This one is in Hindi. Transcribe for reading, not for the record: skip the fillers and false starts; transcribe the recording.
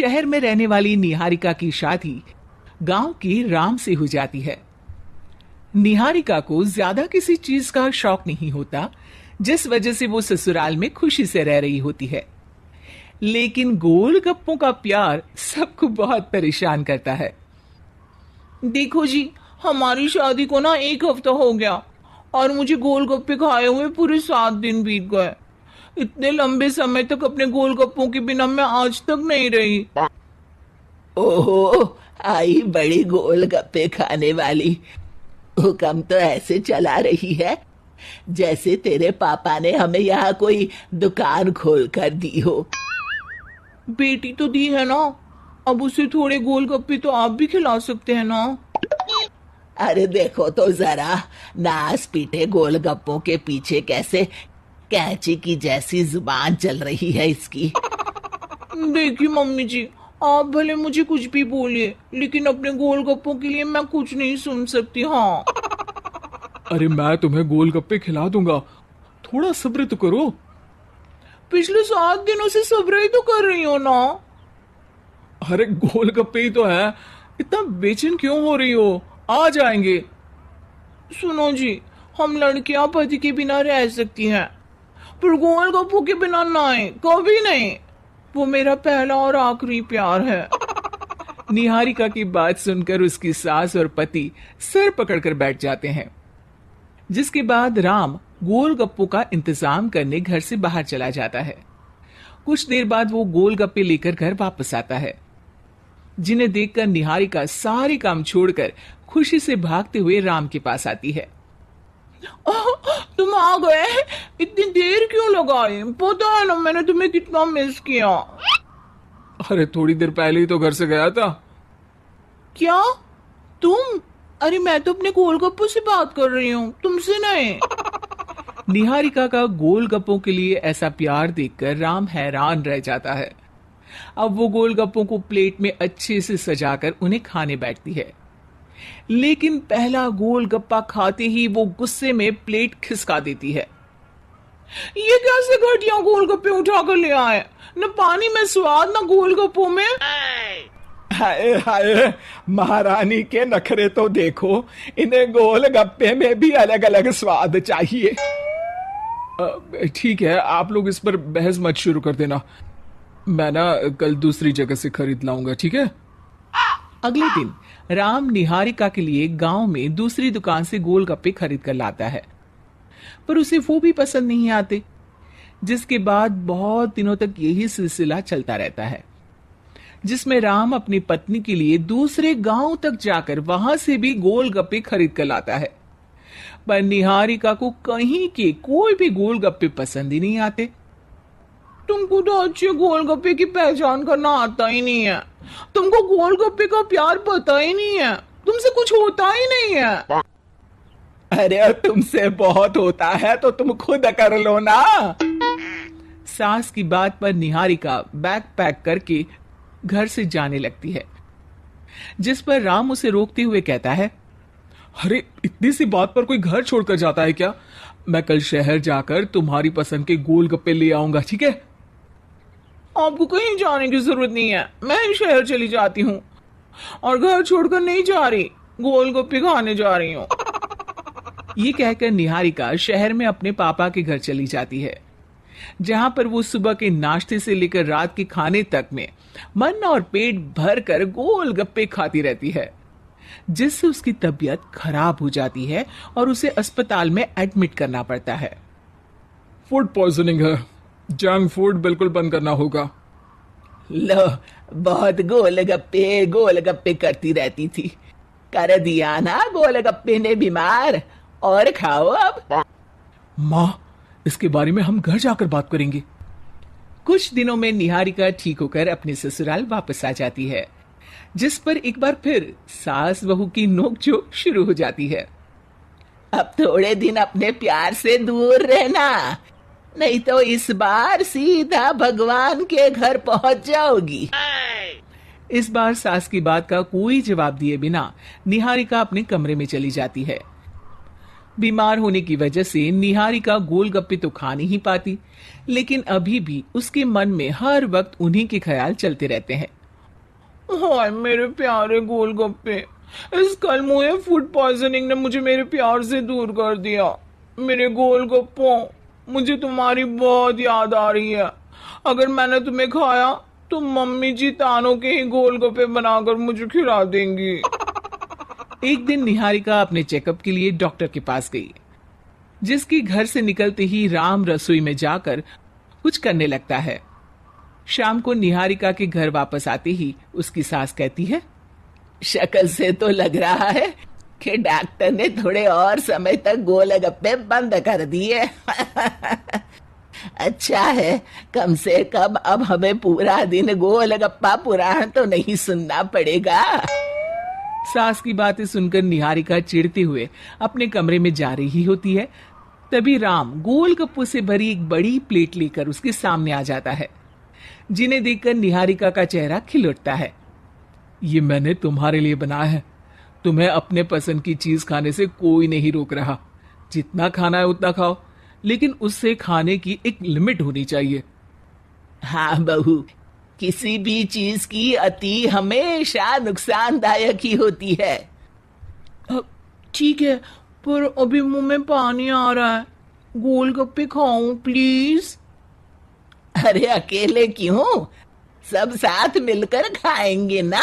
शहर में रहने वाली निहारिका की शादी गांव की राम से हो जाती है। निहारिका को ज्यादा किसी चीज का शौक नहीं होता, जिस वजह से वो ससुराल में खुशी से रह रही होती है। लेकिन गोलगप्पों का प्यार सबको बहुत परेशान करता है। देखो जी, हमारी शादी को ना 1 हफ्ता हो गया और मुझे गोलगप्पे खाए हुए पूरे 7 दिन बीत गए। इतने लंबे समय तक अपने गोलगप्पों के बिना मैं आज तक नहीं रही। ओहो, आई बड़ी गोलगप्पे खाने वाली। हुक्म तो ऐसे चला रही है जैसे तेरे पापा ने हमें यहाँ कोई दुकान खोल कर दी हो। बेटी तो दी है ना, अब उसे थोड़े गोलगप्पे तो आप भी खिला सकते हैं ना। अरे देखो तो जरा, नास पीटे गोलगप्पों के पीछे कैसे कैंची की जैसी जुबान चल रही है इसकी। देखिए मम्मी जी, आप भले मुझे कुछ भी बोलिए, लेकिन अपने गोलगप्पों के लिए मैं कुछ नहीं सुन सकती। हाँ, अरे मैं तुम्हें गोलगप्पे खिला दूंगा, थोड़ा सब्र तो करो। पिछले 7 दिनों से सब्र ही तो कर रही हो ना। अरे गोलगप्पे ही तो है, इतना बेचैन क्यों हो रही हो? आ जाएंगे। सुनो जी, हम लड़कियां पति के बिना रह सकती हैं, पर गोलगप्पों के बिना नहीं, कभी नहीं। वो मेरा पहला और आखिरी प्यार है। निहारिका की बात सुनकर उसकी सास और पति सर पकड़कर बैठ जाते हैं। जिसके बाद राम गोलगप्पों का इंतजाम करने घर से बाहर चला जाता है। कुछ देर बाद वो गोलगप्पे लेकर घर वापस आता है, जिन्हें देखकर निहारिका सारे काम छोड़कर खुशी से भागते हुए राम के पास आती है। तुम आ गए? इतनी देर क्यों लगाई? पता है ना मैंने तुम्हें कितना मिस किया। अरे थोड़ी देर पहले ही तो घर से गया था। क्या तुम? अरे मैं तो अपने गोलगप्पों से बात कर रही हूँ, तुमसे नहीं। निहारिका का गोलगप्पों के लिए ऐसा प्यार देखकर राम हैरान रह जाता है। अब वो गोलगप्पों को प्लेट में अच्छे से सजाकर उन्हें खाने बैठती है, लेकिन पहला गोलगप्पा खाते ही वो गुस्से में प्लेट खिसका देती है। ये कैसे घटिया गोलगप्पे उठा कर ले आए? न पानी में स्वाद, न गोलगप्पों में। हाय हाय, महारानी के नखरे तो देखो, इन्हें गोलगप्पे में भी अलग अलग स्वाद चाहिए। ठीक है, आप लोग इस पर बहस मत शुरू कर देना, मैं ना कल दूसरी जगह से खरीद लाऊंगा, ठीक है? अगले दिन राम निहारिका के लिए गांव में दूसरी दुकान से गोलगप्पे खरीद कर लाता है, पर उसे वो भी पसंद नहीं आते। जिसके बाद बहुत दिनों तक यही सिलसिला चलता रहता है, जिसमें राम अपनी पत्नी के लिए दूसरे गांव तक जाकर वहां से भी गोलगप्पे खरीद कर लाता है, पर निहारिका को कहीं के कोई भी गोलगप्पे पसंद ही नहीं आते। तुमको तो अच्छे गोलगप्पे की पहचान करना आता ही नहीं है। तुमको गोलगप्पे का प्यार पता ही नहीं है, तुमसे कुछ होता ही नहीं है। अरे तुमसे बहुत होता है तो तुम खुद कर लो ना। सास की बात पर निहारिका बैग पैक करके घर से जाने लगती है, जिस पर राम उसे रोकते हुए कहता है, अरे इतनी सी बात पर कोई घर छोड़कर जाता है क्या? मैं कल शहर जाकर तुम्हारी पसंद के गोलगप्पे ले आऊंगा, ठीक है? आपको कहीं जाने की जरूरत नहीं है, मैं ही शहर चली जाती हूँ और घर छोड़कर नहीं जा रही, गोलगप्पे खाने जा रही हूँ। ये कहकर निहारिका शहर में अपने पापा के घर चली जाती है, जहां पर वो सुबह के नाश्ते से लेकर रात के खाने तक में मन और पेट भर कर गोलगप्पे खाती रहती है, जिससे उसकी तबीयत खराब हो जाती है और उसे अस्पताल में एडमिट करना पड़ता है। फूड पॉइजनिंग है, जंक फूड बिल्कुल बंद करना होगा। लो, बहुत गोलगप्पे गोलगप्पे करती रहती थी, कर दिया ना गोलगप्पे ने बीमार। और खाओ अब। माँ, इसके बारे में हम घर जाकर बात करेंगे। कुछ दिनों में निहारिका ठीक होकर अपने ससुराल वापस आ जाती है, जिस पर एक बार फिर सास बहू की नोकझोंक शुरू हो जाती है। अब थोड़े दिन अपने प्यार से दूर रहना, नहीं तो इस बार सीधा भगवान के घर पहुंच जाओगी। इस बार सास की बात का कोई जवाब दिए बिना निहारिका अपने कमरे में चली जाती है। बीमार होने की वजह से निहारिका गोलगप्पे तो खा नहीं पाती, लेकिन अभी भी उसके मन में हर वक्त उन्हीं के ख्याल चलते रहते हैं हाय मेरे प्यारे गोलगप्पे, इस कल मुझे फूड पॉइजनिंग ने मुझे मेरे प्यार से दूर कर दिया। मेरे गोलगप्पों, मुझे तुम्हारी बहुत याद आ रही है। अगर मैंने तुम्हें खाया तो मम्मी जी तानों के ही गोलगप्पे बनाकर मुझे खिला देंगी। एक दिन निहारिका अपने चेकअप के लिए डॉक्टर के पास गई, जिसकी घर से निकलते ही राम रसोई में जाकर कुछ करने लगता है। शाम को निहारिका के घर वापस आते ही उसकी सास कहती है, शक्ल से तो लग रहा है कि डॉक्टर ने थोड़े और समय तक गोलगप्पे बंद कर दिए। अच्छा है, कम से कम अब हमें पूरा दिन गोलगप्पा पुराण तो नहीं सुनना पड़ेगा। सास की बातें सुनकर निहारिका चिढ़ते हुए अपने कमरे में जा रही होती है। तभी राम गोलगप्पों से भरी एक बड़ी प्लेट लेकर उसके सामने आ जाता है, जिन्हें देखकर निहारिका का चेहरा खिल उठता है। ये मैंने तुम्हारे लिए बनाया है। तुम्हें अपने पसंद की चीज खाने से कोई नहीं रोक रहा। जितना खाना है उतना खाओ, लेकिन उससे खाने की एक लिमिट होनी चाहिए। हाँ बहू, किसी भी चीज की अति हमेशा नुकसानदायक ही होती है। ठीक है, पर अभी मुंह में पानी आ रहा है। गोलगप्पे खाऊं प्लीज? अरे अकेले क्यों, सब साथ मिलकर खाएंगे ना।